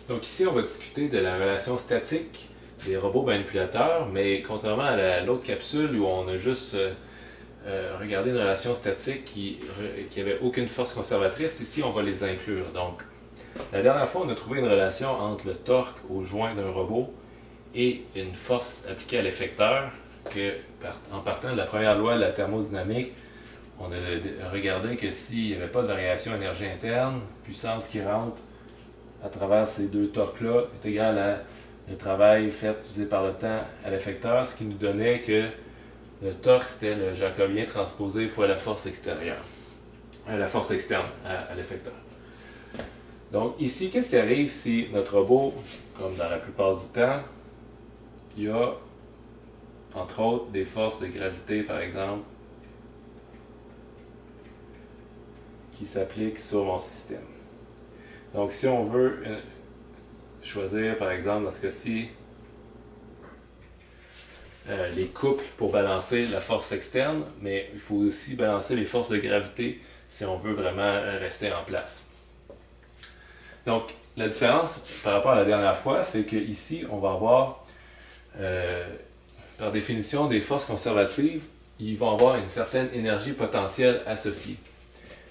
Donc ici, on va discuter de la relation statique des robots manipulateurs, mais contrairement à l'autre capsule où on a juste regardé une relation statique qui n'avait aucune force conservatrice, ici on va les inclure. Donc la dernière fois, on a trouvé une relation entre le torque au joint d'un robot et une force appliquée à l'effecteur, que en partant de la première loi de la thermodynamique, on a regardé que s'il n'y avait pas de variation énergie interne, puissance qui rentre à travers ces deux torques-là est égal à le travail fait divisé par le temps à l'effecteur, ce qui nous donnait que le torque, c'était le jacobien transposé fois la force extérieure, la force externe à l'effecteur. Donc ici, qu'est-ce qui arrive si notre robot, comme dans la plupart du temps, il y a, entre autres, des forces de gravité, par exemple, qui s'appliquent sur mon système. Donc si on veut choisir, par exemple, dans ce cas-ci, les couples pour balancer la force externe, mais il faut aussi balancer les forces de gravité si on veut vraiment rester en place. Donc, la différence par rapport à la dernière fois, c'est qu'ici, on va avoir, par définition, des forces conservatives, ils vont avoir une certaine énergie potentielle associée.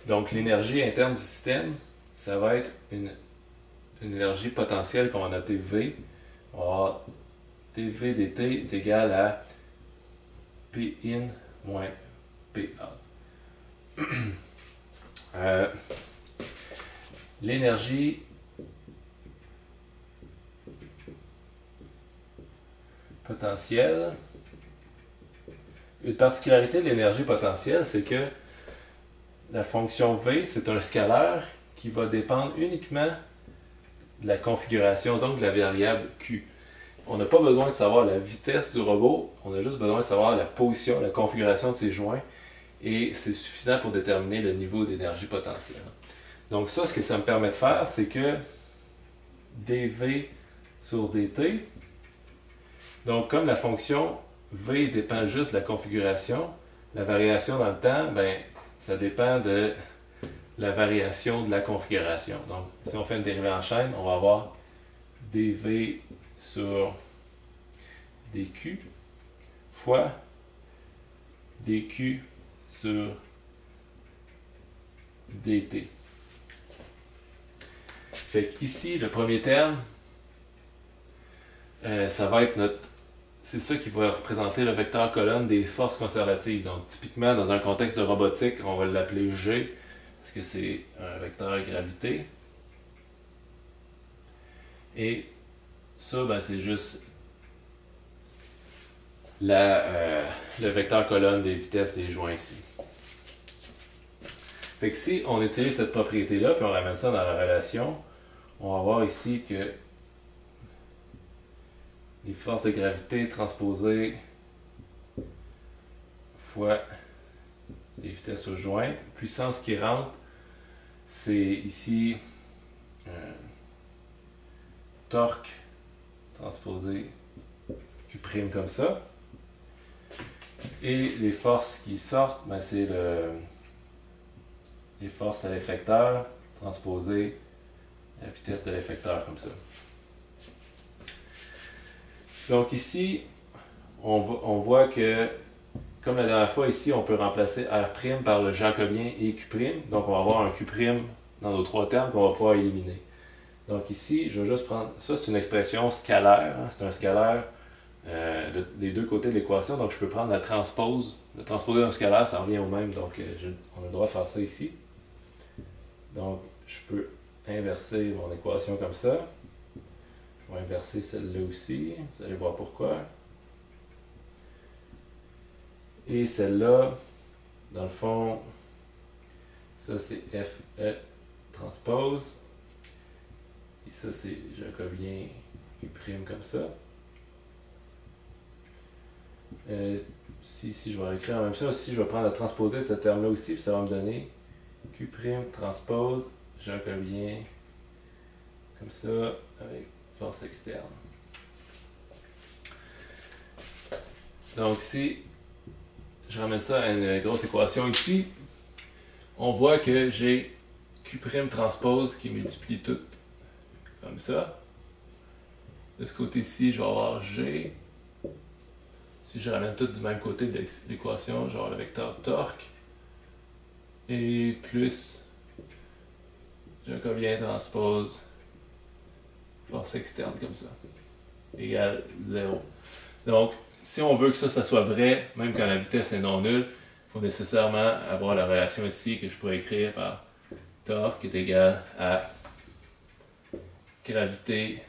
Donc, l'énergie interne du système, ça va être une énergie potentielle qu'on va noter V. On va avoir dV dt est égal à P in moins PA. L'énergie potentielle. Une particularité de l'énergie potentielle, c'est que la fonction V, c'est un scalaire qui va dépendre uniquement de la configuration, donc de la variable Q. On n'a pas besoin de savoir la vitesse du robot, on a juste besoin de savoir la position, la configuration de ses joints, et c'est suffisant pour déterminer le niveau d'énergie potentielle. Donc ça, ce que ça me permet de faire, c'est que dV sur dt, donc comme la fonction V dépend juste de la configuration, la variation dans le temps, ben, ça dépend de la variation de la configuration. Donc si on fait une dérivée en chaîne, on va avoir dV sur dq fois dq sur dt. Fait qu'ici, le premier terme, ça va être c'est ça qui va représenter le vecteur colonne des forces conservatives. Donc typiquement, dans un contexte de robotique, on va l'appeler G, parce que c'est un vecteur à gravité. Et ça, ben, c'est juste le vecteur colonne des vitesses des joints ici. Fait que si on utilise cette propriété-là, puis on ramène ça dans la relation, on va voir ici que les forces de gravité transposées fois les vitesses au joint, puissance qui rentre, c'est ici torque transposé Q' comme ça. Et les forces qui sortent, ben c'est les forces à l'effecteur transposées la vitesse de l'effecteur comme ça. Donc ici, on voit que, comme la dernière fois, ici, on peut remplacer R' par le jacobien et Q'. Donc on va avoir un Q' dans nos trois termes qu'on va pouvoir éliminer. Donc ici, je vais juste prendre... Ça, c'est une expression scalaire. Hein, c'est un scalaire des deux côtés de l'équation. Donc je peux prendre la transpose. Le transposer d'un scalaire, ça revient au même. Donc on a le droit de faire ça ici. Donc je peux inverser mon équation comme ça. Je vais inverser celle-là aussi, vous allez voir pourquoi. Et celle-là, dans le fond, ça c'est FE transpose. Et ça c'est jacobien Q' comme ça. Si je vais écrire en même chose, si je vais prendre la transposée de ce terme-là aussi, puis ça va me donner Q' transpose jacobien comme ça, avec force externe. Donc si je ramène ça à une grosse équation ici, on voit que j'ai Q' transpose qui multiplie tout comme ça. De ce côté-ci, je vais avoir G. Si je ramène tout du même côté de l'équation, je vais avoir le vecteur torque. Et plus Jacobien transpose force externe comme ça. Égale 0. Donc, si on veut que ça soit vrai, même quand la vitesse est non nulle, il faut nécessairement avoir la relation ici que je pourrais écrire par torque est égal à gravité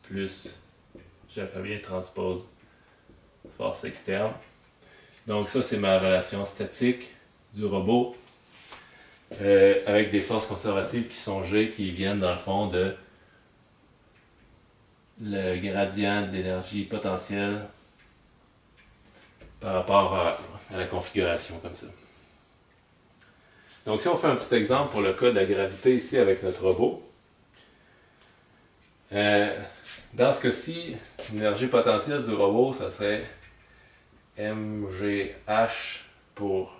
plus Jacobien transpose force externe. Donc ça, c'est ma relation statique du robot avec des forces conservatives qui sont G, qui viennent dans le fond de le gradient de l'énergie potentielle par rapport à la configuration comme ça. Donc si on fait un petit exemple pour le cas de la gravité ici avec notre robot, dans ce cas-ci, l'énergie potentielle du robot, ça serait mgh pour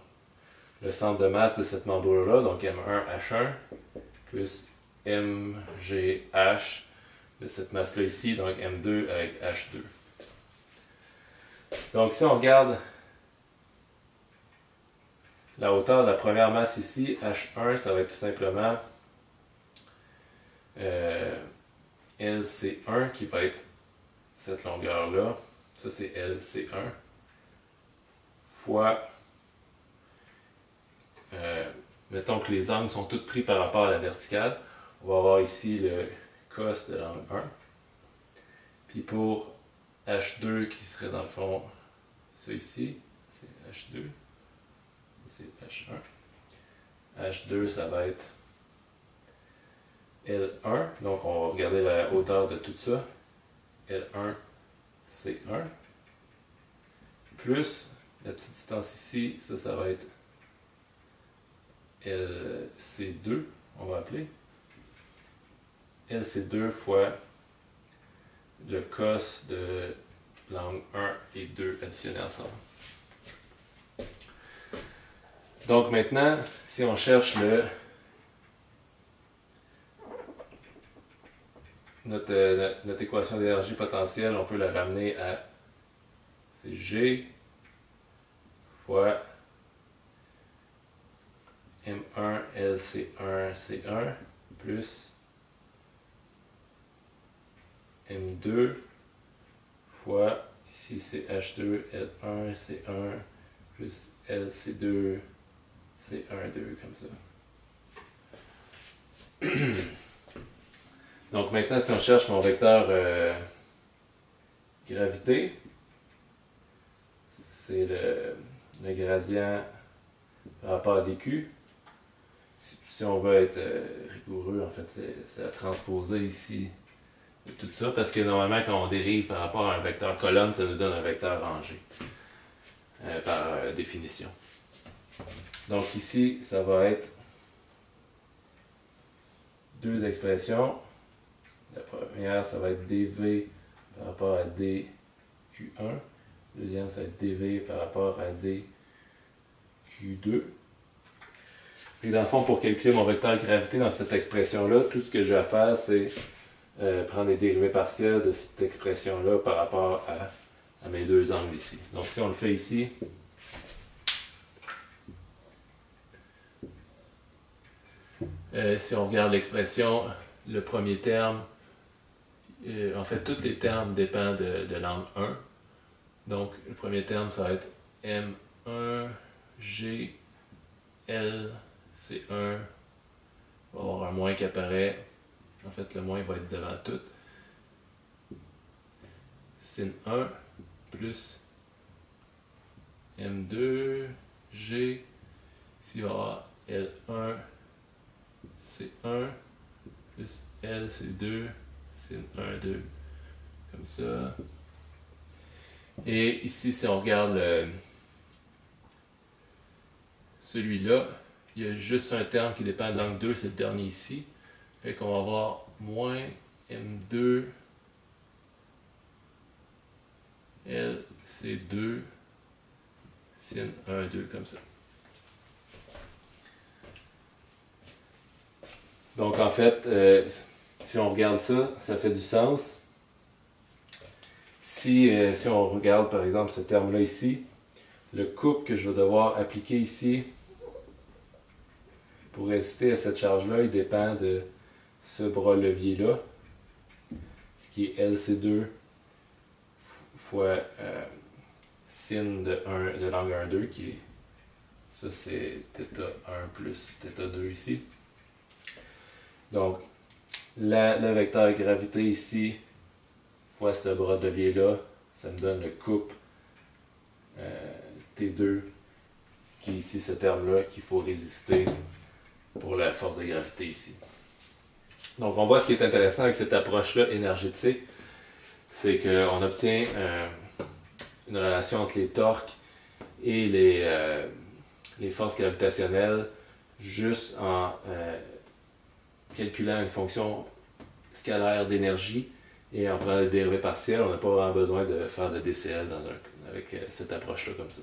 le centre de masse de cette membrure-là, donc m1h1, plus mgh de cette masse-là ici, donc m2 avec h2. Donc si on regarde la hauteur de la première masse ici, h1, ça va être tout simplement LC1 qui va être cette longueur-là. Ça c'est LC1 fois, mettons que les angles sont tous pris par rapport à la verticale. On va avoir ici le cos de l'angle 1. Puis pour H2 qui serait dans le fond, ça ici, c'est H2. C'est H1. H2, ça va être L1. Donc on va regarder la hauteur de tout ça. L1, C1. Plus la petite distance ici, ça va être LC2, on va appeler. LC2 fois le cos de l'angle 1 et 2 additionnés ensemble. Donc maintenant, si on cherche notre équation d'énergie potentielle, on peut la ramener à c'est G fois M1 LC1 C1 plus M2 fois, ici c'est H2 L1 C1 plus LC2 C1 2 comme ça. Donc maintenant si on cherche mon vecteur gravité, c'est le gradient par rapport à dq. Si on veut être rigoureux, en fait, c'est à transposer ici de tout ça, parce que normalement, quand on dérive par rapport à un vecteur colonne, ça nous donne un vecteur rangé, par définition. Donc ici, ça va être deux expressions. La première, ça va être dv par rapport à dq1. La deuxième, ça va être dv par rapport à dq2. Et dans le fond, pour calculer mon vecteur de gravité dans cette expression-là, tout ce que j'ai à faire, c'est prendre les dérivés partiels de cette expression-là par rapport à mes deux angles ici. Donc si on le fait ici, si on regarde l'expression, le premier terme, en fait tous les termes dépendent de l'angle 1. Donc le premier terme, ça va être M1, G, L, C1, il va y avoir un moins qui apparaît. En fait, le moins va être devant tout. Sin 1 plus M2, G, ici il va y avoir L1, C1 plus L, C2, Sin 1, 2, comme ça. Et ici, si on regarde celui-là, il y a juste un terme qui dépend de l'angle 2, c'est le dernier ici. Fait qu'on va avoir moins M2 LC2 sin 1, 2 comme ça. Donc en fait, Si on regarde ça, ça fait du sens. Si on regarde par exemple ce terme-là ici, le couple que je vais devoir appliquer ici pour résister à cette charge-là, il dépend de ce bras levier-là, ce qui est LC2 fois sin de l'angle 1,2, qui est, ça c'est θ1 plus θ2 ici. Donc, le vecteur gravité ici, fois ce bras de levier-là, ça me donne le couple T2, qui est ici ce terme-là, qu'il faut résister pour la force de gravité ici. Donc on voit ce qui est intéressant avec cette approche-là énergétique, c'est qu'on obtient une relation entre les torques et les forces gravitationnelles juste en calculant une fonction scalaire d'énergie et en prenant des dérivés partiels. On n'a pas vraiment besoin de faire de DCL avec cette approche-là comme ça.